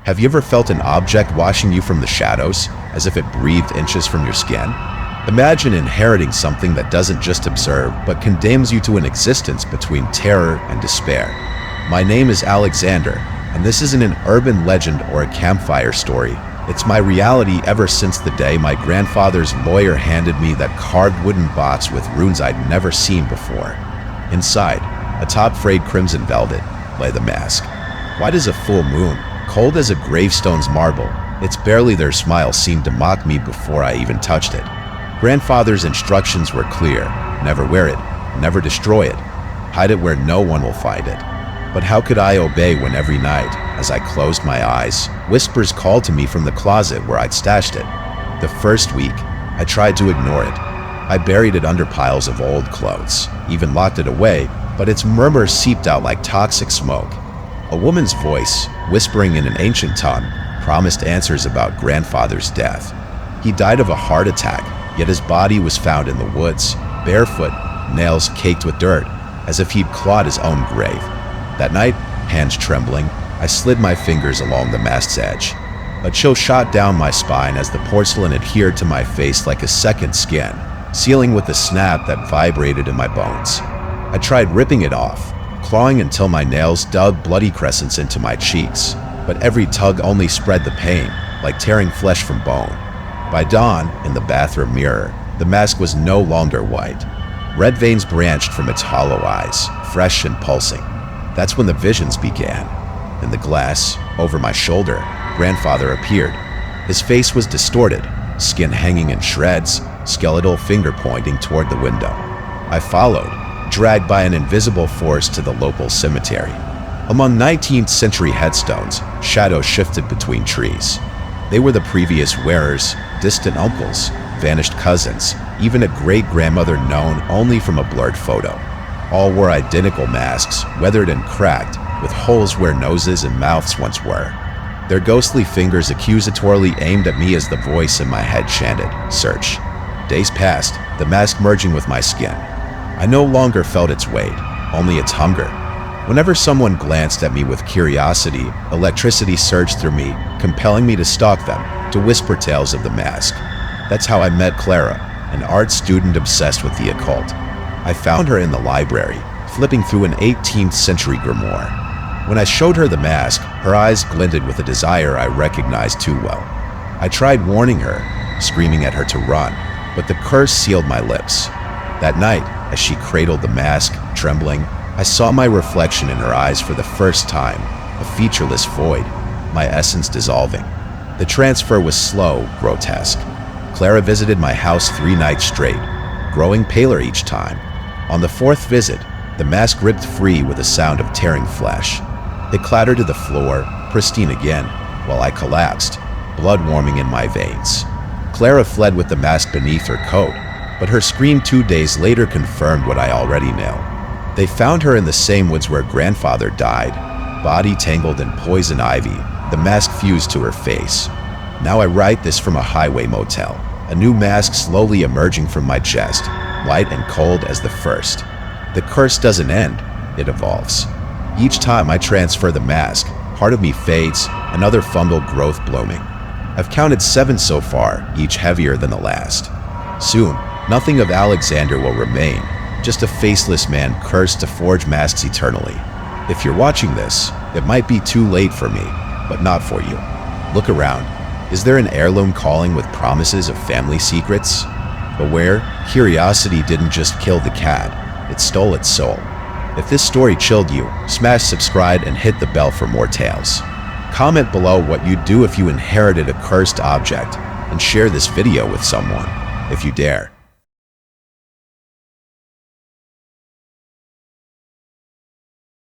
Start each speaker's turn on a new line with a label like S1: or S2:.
S1: Have you ever felt an object watching you from the shadows, as if it breathed inches from your skin? Imagine inheriting something that doesn't just observe, but condemns you to an existence between terror and despair. My name is Alexander, and this isn't an urban legend or a campfire story. It's my reality ever since the day my grandfather's lawyer handed me that carved wooden box with runes I'd never seen before. Inside, atop frayed crimson velvet, lay the mask. White as a full moon, cold as a gravestone's marble, its barely their smile seemed to mock me before I even touched it. Grandfather's instructions were clear: never wear it, never destroy it, hide it where no one will find it. But how could I obey when every night, as I closed my eyes, whispers called to me from the closet where I'd stashed it? The first week, I tried to ignore it. I buried it under piles of old clothes, even locked it away, but its murmurs seeped out like toxic smoke. A woman's voice, whispering in an ancient tongue, promised answers about grandfather's death. He died of a heart attack, yet his body was found in the woods, barefoot, nails caked with dirt, as if he'd clawed his own grave. That night, hands trembling, I slid my fingers along the mask's edge. A chill shot down my spine as the porcelain adhered to my face like a second skin, sealing with a snap that vibrated in my bones. I tried ripping it off, clawing until my nails dug bloody crescents into my cheeks, but every tug only spread the pain, like tearing flesh from bone. By dawn, in the bathroom mirror, the mask was no longer white. Red veins branched from its hollow eyes, fresh and pulsing. That's when the visions began. In the glass, over my shoulder, grandfather appeared. His face was distorted, skin hanging in shreds, skeletal finger pointing toward the window. I followed, dragged by an invisible force to the local cemetery. Among 19th century headstones, shadows shifted between trees. They were the previous wearers, distant uncles, vanished cousins, even a great-grandmother known only from a blurred photo. All wore identical masks, weathered and cracked, with holes where noses and mouths once were. Their ghostly fingers accusatorily aimed at me as the voice in my head chanted, "Search." Days passed, the mask merging with my skin. I no longer felt its weight, only its hunger. Whenever someone glanced at me with curiosity, electricity surged through me, compelling me to stalk them, to whisper tales of the mask. That's how I met Clara, an art student obsessed with the occult. I found her in the library, flipping through an 18th century grimoire. When I showed her the mask, her eyes glinted with a desire I recognized too well. I tried warning her, screaming at her to run, but the curse sealed my lips. That night, as she cradled the mask, trembling, I saw my reflection in her eyes for the first time, a featureless void, my essence dissolving. The transfer was slow, grotesque. Clara visited my house 3 nights straight, growing paler each time. On the 4th visit, the mask ripped free with a sound of tearing flesh. It clattered to the floor, pristine again, while I collapsed, blood warming in my veins. Clara fled with the mask beneath her coat, but her scream 2 days later confirmed what I already knew. They found her in the same woods where grandfather died, body tangled in poison ivy, the mask fused to her face. Now I write this from a highway motel, a new mask slowly emerging from my chest, light and cold as the first. The curse doesn't end, it evolves. Each time I transfer the mask, part of me fades, another fungal growth blooming. I've counted 7 so far, each heavier than the last. Soon, nothing of Alexander will remain, just a faceless man cursed to forge masks eternally. If you're watching this, it might be too late for me, but not for you. Look around. Is there an heirloom calling with promises of family secrets? Beware, curiosity didn't just kill the cat, it stole its soul. If this story chilled you, smash subscribe and hit the bell for more tales. Comment below what you'd do if you inherited a cursed object, and share this video with someone, if you dare.